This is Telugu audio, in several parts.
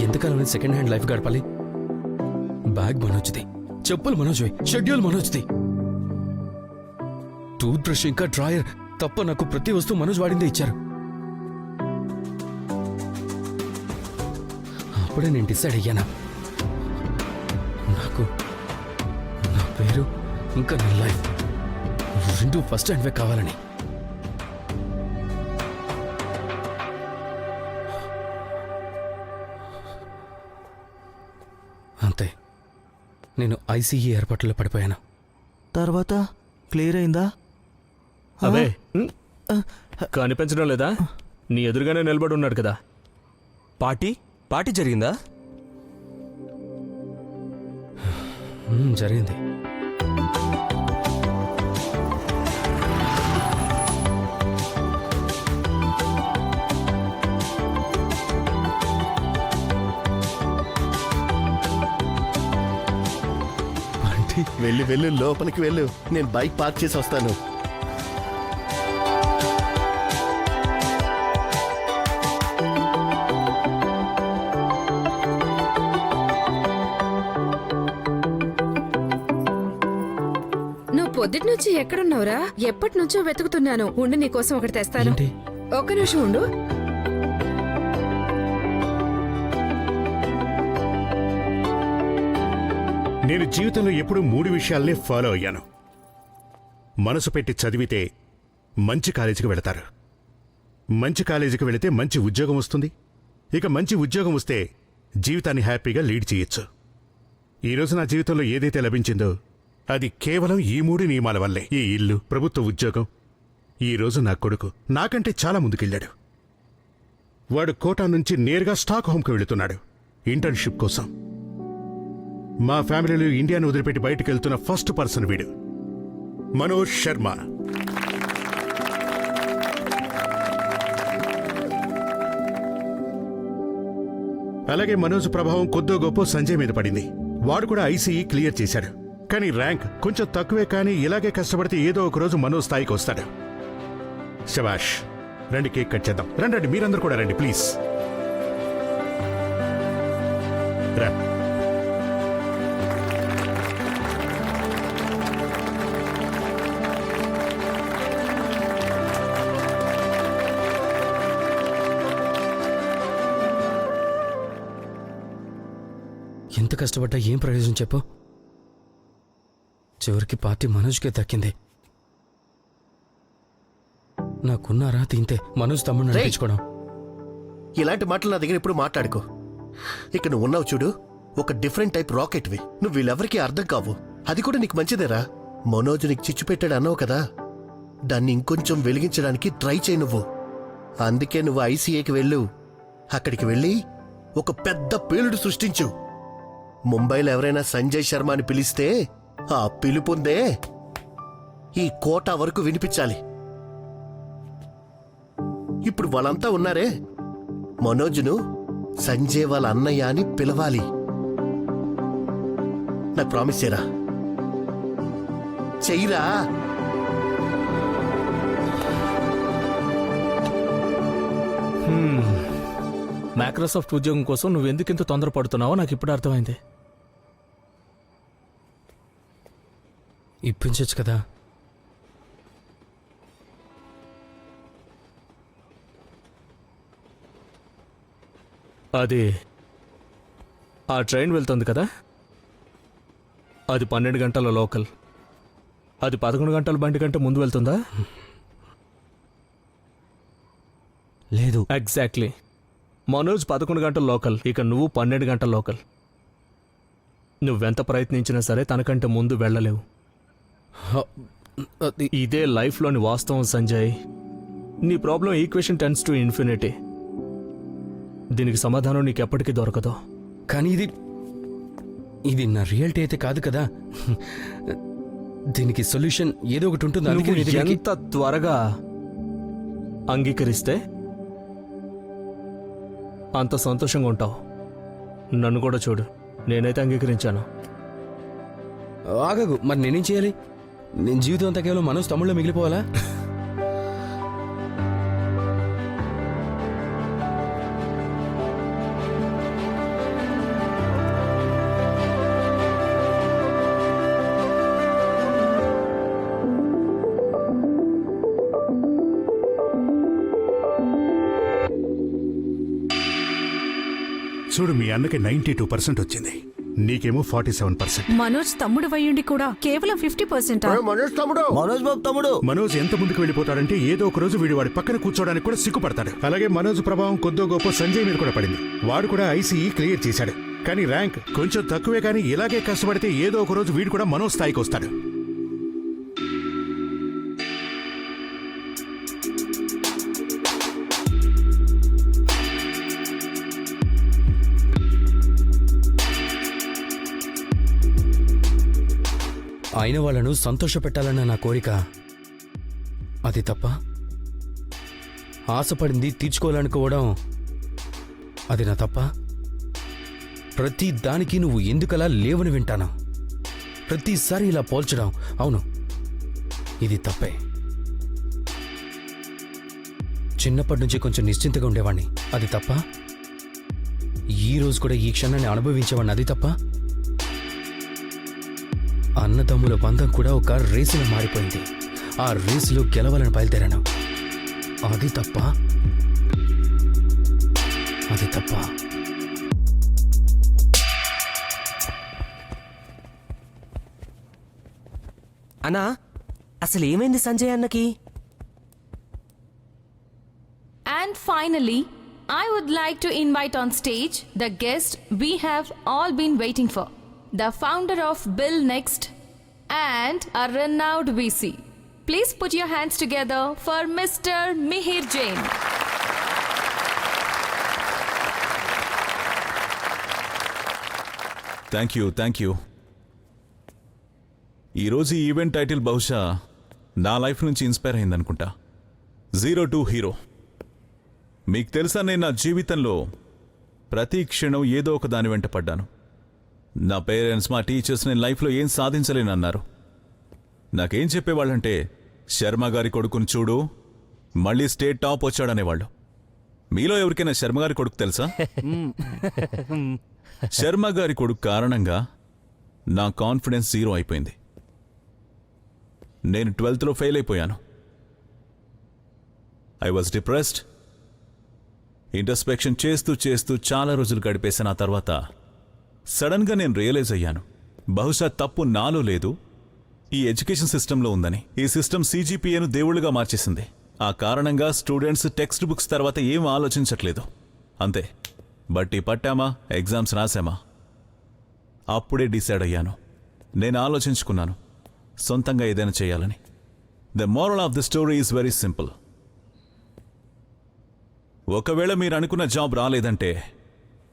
ఎంతకాలం సెకండ్ హ్యాండ్ లైఫ్ గడపాలి? బ్యాగ్ మనోజ్ది, చెప్పులు మనోజ్వి, షెడ్యూల్ మనోజ్ది, టూత్ బ్రష్ ఇంకా డ్రాయర్ తప్ప నాకు ప్రతి వస్తువు మనోజ్ వాడిందే ఇచ్చారు. అప్పుడే నేను డిసైడ్ అయ్యానా, నాకు నా పేరు ఇంకా నా లైఫ్ రెండు ఫస్ట్ హ్యాండ్వే కావాలని. అంతే, నేను ఐసీఈ ఏర్పాట్లలో పడిపోయాను. తర్వాత క్లియర్ అయిందా? అవే కనిపించడం లేదా? నీ ఎదురుగానే నిలబడి ఉన్నాడు కదా. పార్టీ జరిగిందా? జరిగింది. వెళ్ళు వెళ్ళు, లోపలికి వెళ్ళు, నేను బైక్ పార్క్ చేసి వస్తాను. నువ్వు పొద్దుటి నుంచి ఎక్కడున్నావురా? ఎప్పటి నుంచో వెతుకుతున్నాను. ఉండు, నీకోసం ఒకటి తెస్తాను. ఏంటి? ఒక్క నిమిషం ఉండు. నేను జీవితంలో ఎప్పుడూ 3 విషయాలనే ఫాలో అయ్యాను. మనసు పెట్టి చదివితే మంచి కాలేజీకి వెళతారు, మంచి కాలేజీకి వెళితే మంచి ఉద్యోగం వస్తుంది, ఇక మంచి ఉద్యోగం వస్తే జీవితాన్ని హ్యాపీగా లీడ్ చేయొచ్చు. ఈరోజు నా జీవితంలో ఏదైతే లభించిందో అది కేవలం ఈ 3 నియమాల వల్లే. ఈ ఇల్లు, ప్రభుత్వ ఉద్యోగం. ఈరోజు నా కొడుకు నాకంటే చాలా ముందుకెళ్ళాడు. వాడు కోటా నుంచి నేరుగా స్టాక్ హోమ్కి వెళుతున్నాడు ఇంటర్న్షిప్ కోసం. మా ఫ్యామిలీలో ఇండియాను వదిలిపెట్టి బయటకు వెళ్తున్న ఫస్ట్ పర్సన్ వీడు, మనోజ్ శర్మ. అలాగే మనోజ్ ప్రభావం కొద్దో గొప్ప సంజయ్ మీద పడింది. వాడు కూడా ఐసీఈ క్లియర్ చేశాడు, కానీ ర్యాంక్ కొంచెం తక్కువే. కానీ ఇలాగే కష్టపడితే ఏదో ఒక రోజు మనోజ్ స్థాయికి వస్తాడు. శబాష్, రండి కేక్ కట్ చేద్దాం. రండి, మీరందరూ కూడా రండి ప్లీజ్. రా. ఎంత కష్టపడ్డా ఏం ప్రయోజనం చెప్పు? చివరికి పార్టీ మనోజ్కే దక్కింది. నాకున్నారా తింతే మనోజ్ తమ్ముడు నడిపించుకోవడం. ఇలాంటి మాటలు నా దగ్గర ఇప్పుడు మాట్లాడుకో. ఇక నువ్వు ఉన్నావు చూడు, ఒక డిఫరెంట్ టైప్ రాకెట్వి. నువ్వు వీళ్ళెవరికీ అర్థం కావు. అది కూడా నీకు మంచిదేరా. మనోజ్ నీకు చిచ్చు పెట్టాడు అన్నావు కదా, దాన్ని ఇంకొంచెం వెలిగించడానికి ట్రై చేయి నువ్వు. అందుకే నువ్వు ఐసీఏకి వెళ్ళు. అక్కడికి వెళ్ళి ఒక పెద్ద పేలుడు సృష్టించు. ముంబైలో ఎవరైనా సంజయ్ శర్మ అని పిలిస్తే ఆ పిలుపుందే ఈ కోట వరకు వినిపించాలి. ఇప్పుడు వాళ్ళంతా ఉన్నారే, మనోజ్ను సంజయ్ వాళ్ళ అన్నయ్య అని పిలవాలి. నాకు ప్రామిస్ చేయరా? చెయ్యిరా. మైక్రోసాఫ్ట్ ఉద్యోగం కోసం నువ్వెందుకింత తొందరపడుతున్నావో నాకు ఇప్పుడు అర్థమైంది. ఇప్పించచ్చు కదా. అది ఆ ట్రైన్ వెళ్తుంది కదా, అది 12 గంటల లోకల్. అది 11 గంటల బండి కంటే ముందు వెళ్తుందా? లేదు. ఎగ్జాక్ట్లీ. మనోజ్ 11 గంటల లోకల్, ఇక నువ్వు 12 గంటల లోకల్. నువ్వెంత ప్రయత్నించినా సరే తనకంటే ముందు వెళ్ళలేవు. ఇదే లైఫ్లోని వాస్తవం సంజయ్. నీ problem equation tends to infinity. దీనికి సమాధానం నీకెప్పటికీ దొరకదు. కానీ ఇది నా రియాలిటీ అయితే కాదు కదా. దీనికి సొల్యూషన్ ఏదో ఒకటి ఉంటుంది. నువ్వు ఎంత త్వరగా అంగీకరిస్తే అంత సంతోషంగా ఉంటావు. నన్ను కూడా చూడు, నేనైతే అంగీకరించాను. ఆగగు, మరి నేనేం చేయాలి? నేను జీవితం అంతా కేవలం మనోజ్ తమ్ముళ్ళో మిగిలిపోవాలా? చూడు మీ అన్నకి 92% వచ్చింది, నీకేమో 47%. మనోజ్ తమ్ముడు వయ్యుండి కూడా కేవలం 50%. మనోజ్ తమ్ముడు, మనోజ్ బాబు తమ్ముడు. మనోజ్ ఎంత ముందుకు వెళ్ళిపోతాడంటే ఏదో ఒక రోజు వీడు వాడి పక్కన కూర్చోడానికి కూడా సిగ్గుపడతాడు. అలాగే మనోజ్ ప్రభావం కొద్దో గొప్ప సంజయ్ మీద కూడా పడింది. వాడు కూడా ఐసీఈ క్లియర్ చేశాడు, కానీ ర్యాంక్ కొంచెం తక్కువే. కానీ ఇలాగే కష్టపడితే ఏదో ఒక రోజు వీడు కూడా మనోజ్ స్థాయికి వస్తాడు. అయిన వాళ్ళను సంతోషపెట్టాలన్న నా కోరిక అది తప్ప, ఆశపడింది తీర్చుకోవాలనుకోవడం అది నా తప్ప. ప్రతి దానికి నువ్వు ఎందుకలా లేవని వింటాను. ప్రతిసారి ఇలా పోల్చడం, అవును ఇది తప్పే. చిన్నప్పటి నుంచి కొంచెం నిశ్చింతగా ఉండేవాణ్ణి, అది తప్ప. ఈ రోజు కూడా ఈ క్షణాన్ని అనుభవించేవాడిని, అది తప్ప. అన్నదమ్ముల బంధం కూడా ఒక రేసులో మారిపోయింది. ఆ రేసులో గెలవాలని బయలుదేరాను, అది తప్ప. అది తప్ప. అన్నా, అసలు ఏమైంది సంజయ్ అన్నకి? And finally, I would like to invite on stage the guest we have all been waiting for, the founder of Bill Next and a renowned VC. Please put your hands together for Mr. Mihir Jain. Thank you. ఈరోజు ఈ ఈవెంట్ టైటిల్ బహుశా నా లైఫ్ నుంచి ఇన్స్పైర్ అయిందనుకుంటా. 0 to hero. మీకు తెలుసా, నేను నా జీవితంలో ప్రతి క్షణం ఏదో ఒక దాని వెంట పడ్డాను. నా పేరెంట్స్, మా టీచర్స్ నేను లైఫ్లో ఏం సాధించలేనన్నారు. నాకేం చెప్పేవాళ్ళంటే, శర్మ గారి కొడుకుని చూడు, మళ్ళీ స్టేట్ టాప్ వచ్చాడనేవాళ్ళు. మీలో ఎవరికైనా శర్మ గారి కొడుకు తెలుసా? శర్మ గారి కొడుకు కారణంగా నా కాన్ఫిడెన్స్ 0 అయిపోయింది. నేను 12th ఫెయిల్ అయిపోయాను. I was depressed. ఇంట్రస్పెక్షన్ చేస్తూ చాలా రోజులు గడిపేసిన ఆ తర్వాత సడన్గా నేను రియలైజ్ అయ్యాను, బహుశా తప్పు నాలో లేదు, ఈ ఎడ్యుకేషన్ సిస్టంలో ఉందని. ఈ సిస్టమ్ CGPAను దేవుళ్ళుగా మార్చేసింది. ఆ కారణంగా స్టూడెంట్స్ టెక్స్ట్ బుక్స్ తర్వాత ఏం ఆలోచించట్లేదు, అంతే. బట్టి పట్టామా, ఎగ్జామ్స్ రాసామా. అప్పుడే డిసైడ్ అయ్యాను, నేను ఆలోచించుకున్నాను సొంతంగా ఏదైనా చేయాలని. The moral of the story is very simple. ఒకవేళ మీరు అనుకున్న జాబ్ రాలేదంటే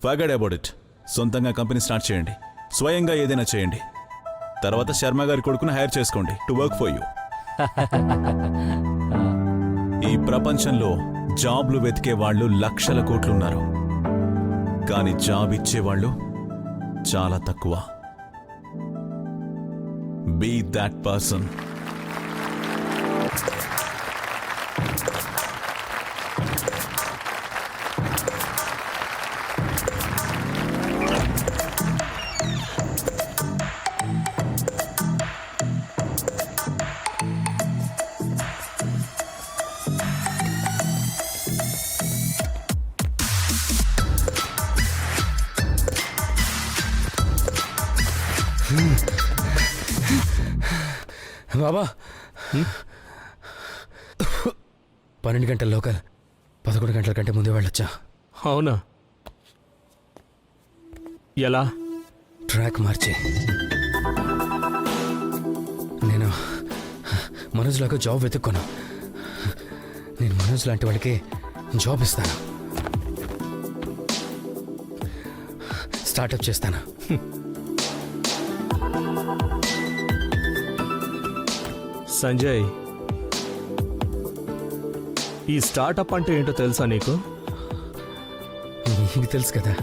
ఫర్గెట్ అబౌట్ ఇట్. సొంతంగా కంపెనీ స్టార్ట్ చేయండి, స్వయంగా ఏదైనా చేయండి. తర్వాత శర్మ గారి కొడుకును హైర్ చేసుకోండి టు వర్క్ ఫర్ యూ. ఈ ప్రపంచంలో జాబ్లు వెతికే వాళ్ళు లక్షల కోట్లున్నారు, కానీ జాబ్ ఇచ్చేవాళ్ళు చాలా తక్కువ. Be that person. బాబా, 12 గంటల లోకల్, 11 గంటల కంటే ముందే వెళ్ళొచ్చా? అవునా? ఎలా? ట్రాక్ మార్చి. నేను మనోజ్ లాగా జాబ్ వెతుక్కోను. నేను మనోజ్ లాంటి వాళ్ళకి జాబ్ ఇస్తాను, స్టార్టప్ చేస్తాను. సంజయ్, ఈ స్టార్టప్ అంటే ఏంటో తెలుసా నీకు? నీకు తెలుసు కదా.